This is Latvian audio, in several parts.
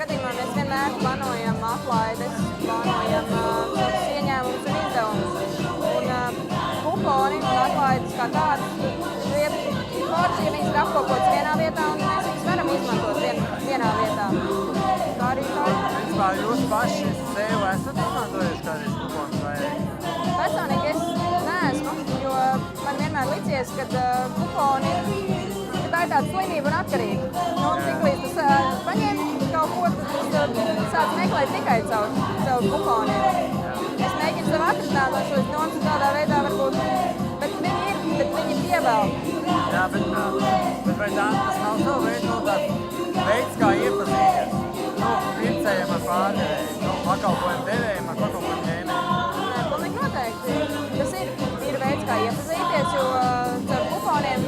gadījumā mēs vienmēr plānojam atlaides, plānojam savus ieņēmumus un izdevumus. Un kuponi un atlaides kā tādas ir forši, ja viņas ir apkopotas vienā vietā un mēs viņas varam izmantot vienā vietā. Tā arī tā ir. Principā jūs paši sev esat izmantojuši kādreiz kuponus vai? Personīgi es neesmu, jo man vienmēr licies, ka kuponi, ka tā ir tāda slimība un atkarība. Nu, tiklīdz tu paņem kaut ko, tad sāc meklēt tikai caur kuponiem. Es mēģinu sev atrisināt no šos domas un tādā veidā varbūt, bet viņi pievēl. Jā, bet vai tas nav savu veidu tāds veids, kā iepazīties? Pircējiem ar pārdevēju, pakalpojumu devējiem ar pakalpojumu ņēmējiem? Nē, pilnīgi noteikti. Tas ir veids, kā iepazīties, jo caur kuponiem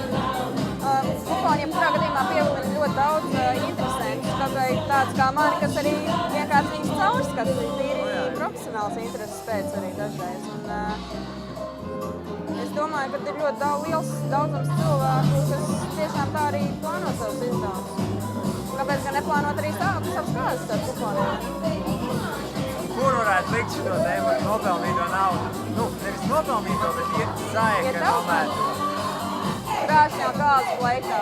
kurā gadījumā pievilina ļoti daudz interesantus, kaut tāds kā mani, kas arī vienkārši viņas caurskata, tīri profesionāls intereses pēc arī dažreiz. Un es domāju, ka ir ļoti liels daudzums cilvēku, kas tiešām tā arī plāno savus izdevumus. Kāpēc gan neplānot arī savas kāzas ar kuponiem? Kur varētu likt šito tēmu nopelnīto naudu? Nu, nevis nopelnīto, bet iet saika nomēt. Krāšņā gāzes laikā.